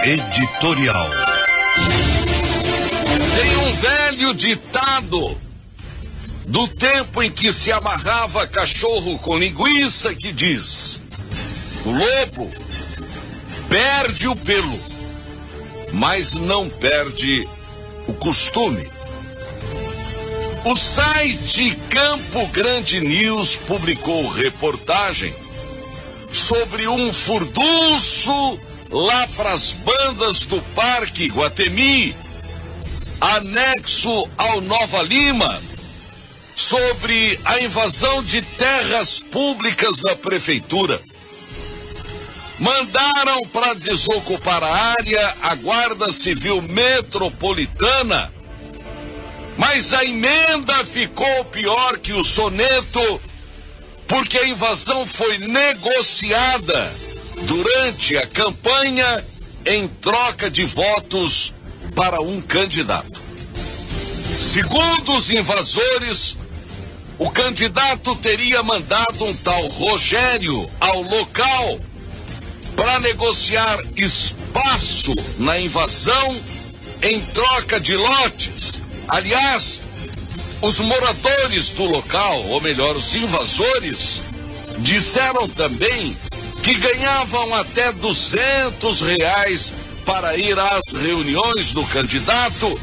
Editorial. Tem um velho ditado do tempo em que se amarrava cachorro com linguiça que diz: o lobo perde o pelo, mas não perde o costume. O site Campo Grande News publicou reportagem sobre um furdunço lá pras bandas do Parque Iguatemi, anexo ao Nova Lima, sobre a invasão de terras públicas da prefeitura. Mandaram para desocupar a área a Guarda Civil Metropolitana, mas a emenda ficou pior que o soneto, porque a invasão foi negociada durante a campanha em troca de votos para um candidato. Segundo os invasores, o candidato teria mandado um tal Rogério ao local para negociar espaço na invasão em troca de lotes. Aliás, os moradores do local, ou melhor, os invasores, disseram também que ganhavam até R$200 para ir às reuniões do candidato,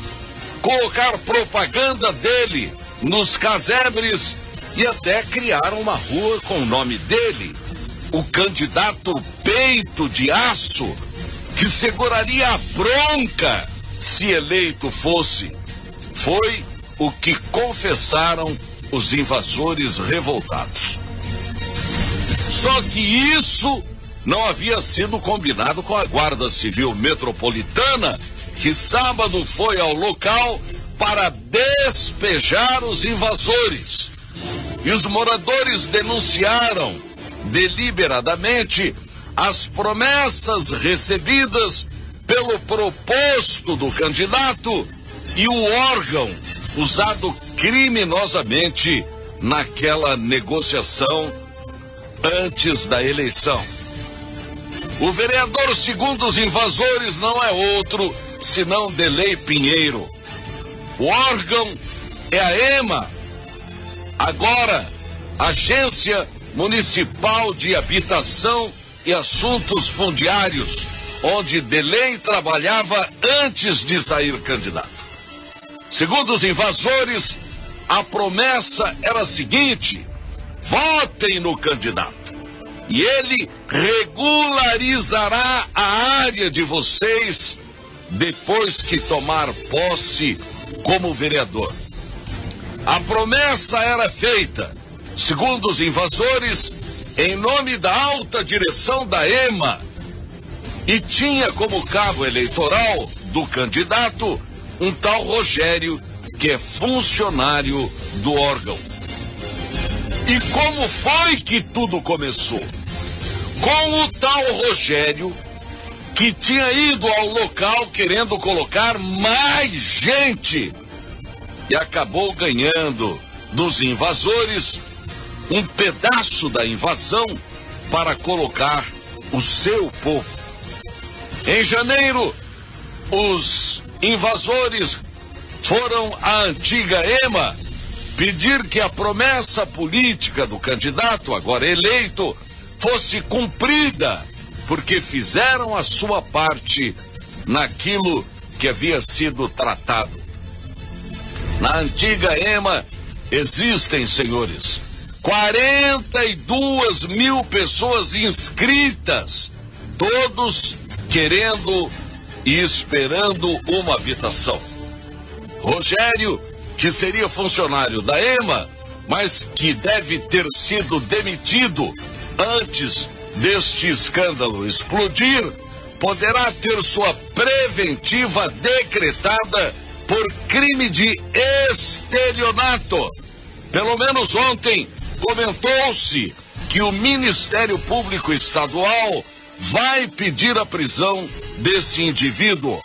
colocar propaganda dele nos casebres e até criar uma rua com o nome dele, o candidato Peito de Aço, que seguraria a bronca se eleito fosse. Foi o que confessaram os invasores revoltados. Só que isso não havia sido combinado com a Guarda Civil Metropolitana, que sábado foi ao local para despejar os invasores. E os moradores denunciaram deliberadamente as promessas recebidas pelo proposto do candidato e o órgão usado criminosamente naquela negociação antes da eleição. O vereador, segundo os invasores, não é outro senão Delei Pinheiro. O órgão é a EMA, agora Agência Municipal de Habitação e Assuntos Fundiários, onde Delei trabalhava antes de sair candidato. Segundo os invasores, a promessa era a seguinte: votem no candidato e ele regularizará a área de vocês depois que tomar posse como vereador. A promessa era feita, segundo os invasores, em nome da alta direção da EMA e tinha como cabo eleitoral do candidato um tal Rogério, que é funcionário do órgão. E como foi que tudo começou? Com o tal Rogério, que tinha ido ao local querendo colocar mais gente e acabou ganhando dos invasores um pedaço da invasão para colocar o seu povo. Em janeiro, os invasores foram à antiga EMA pedir que a promessa política do candidato, agora eleito, fosse cumprida, porque fizeram a sua parte naquilo que havia sido tratado. Na antiga EMA existem, senhores, 42 mil pessoas inscritas, todos querendo e esperando uma habitação. Rogério, que seria funcionário da EMA, mas que deve ter sido demitido antes deste escândalo explodir, poderá ter sua preventiva decretada por crime de estelionato. Pelo menos ontem comentou-se que o Ministério Público Estadual vai pedir a prisão desse indivíduo.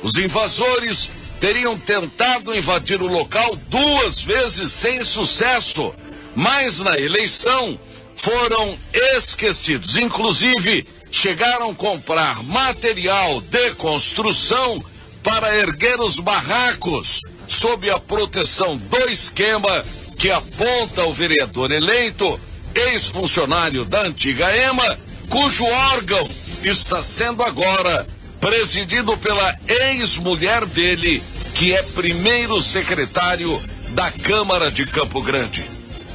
Os invasores teriam tentado invadir o local 2 vezes sem sucesso, mas na eleição foram esquecidos. Inclusive, chegaram a comprar material de construção para erguer os barracos sob a proteção do esquema que aponta o vereador eleito, ex-funcionário da antiga EMA, cujo órgão está sendo agora presidido pela ex-mulher dele, que é primeiro secretário da Câmara de Campo Grande.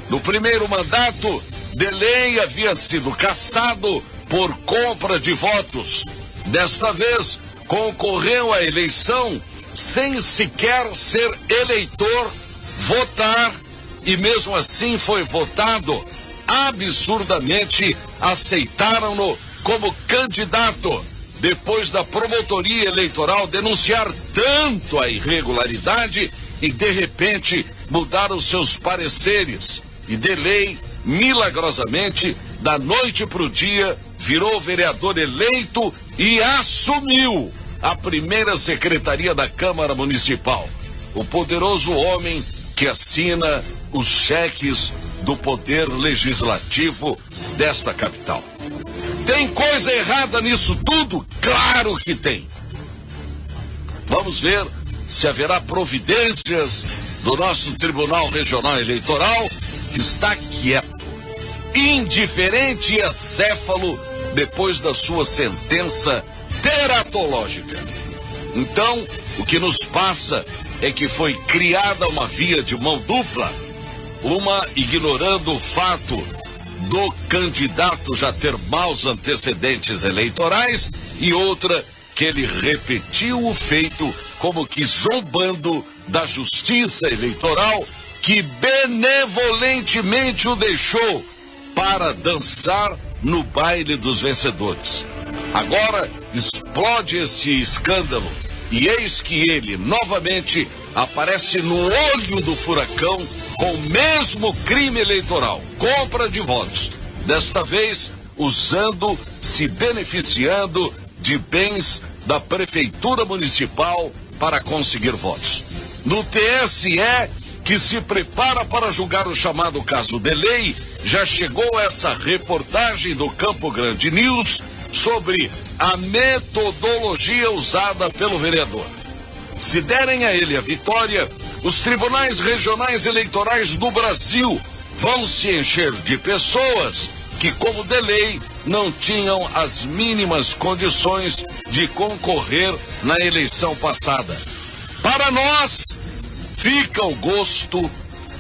No primeiro mandato, Delei havia sido cassado por compra de votos. Desta vez, concorreu à eleição sem sequer ser eleitor, votar, e mesmo assim foi votado. Absurdamente aceitaram-no como candidato, depois da promotoria eleitoral denunciar tanto a irregularidade e de repente mudar os seus pareceres. E Delei, milagrosamente, da noite para o dia, virou vereador eleito e assumiu a primeira secretaria da Câmara Municipal. O poderoso homem que assina os cheques do poder legislativo desta capital. Tem coisa errada nisso tudo? Claro que tem. Vamos ver se haverá providências do nosso Tribunal Regional Eleitoral, que está quieto, indiferente e acéfalo depois da sua sentença teratológica. Então, o que nos passa é que foi criada uma via de mão dupla, uma ignorando o fato do candidato já ter maus antecedentes eleitorais e outra que ele repetiu o feito como que zombando da justiça eleitoral que benevolentemente o deixou para dançar no baile dos vencedores. Agora explode esse escândalo e eis que ele novamente aparece no olho do furacão com o mesmo crime eleitoral, compra de votos. Desta vez, se beneficiando de bens da Prefeitura Municipal para conseguir votos. No TSE, que se prepara para julgar o chamado caso Delei, já chegou essa reportagem do Campo Grande News sobre a metodologia usada pelo vereador. Se derem a ele a vitória, os tribunais regionais eleitorais do Brasil vão se encher de pessoas que, como Delei, não tinham as mínimas condições de concorrer na eleição passada. Para nós, fica o gosto,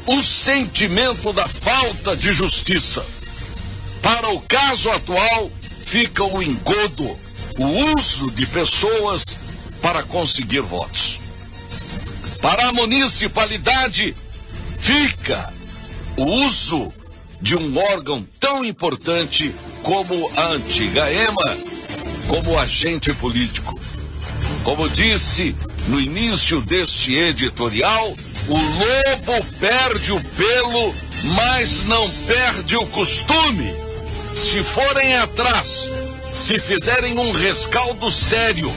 o sentimento da falta de justiça. Para o caso atual, fica o engodo, o uso de pessoas para conseguir votos. Para a municipalidade, fica o uso de um órgão tão importante como a antiga EMA, como agente político. Como disse no início deste editorial, o lobo perde o pelo, mas não perde o costume. Se forem atrás, se fizerem um rescaldo sério,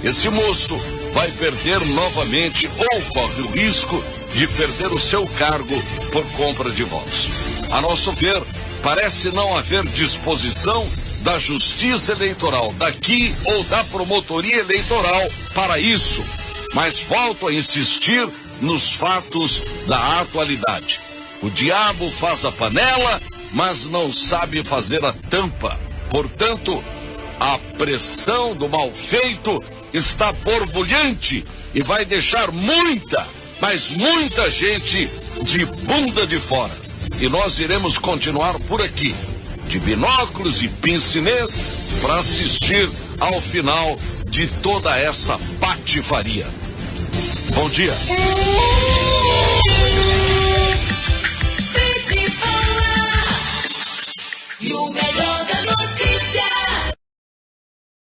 esse moço vai perder novamente ou corre o risco de perder o seu cargo por compra de votos. A nosso ver, parece não haver disposição da Justiça Eleitoral daqui ou da Promotoria Eleitoral para isso, mas volto a insistir nos fatos da atualidade. O diabo faz a panela, mas não sabe fazer a tampa. Portanto, a pressão do mal feito está borbulhante e vai deixar muita, mas muita gente de bunda de fora. E nós iremos continuar por aqui, de binóculos e pince-nez, para assistir ao final de toda essa patifaria. Bom dia.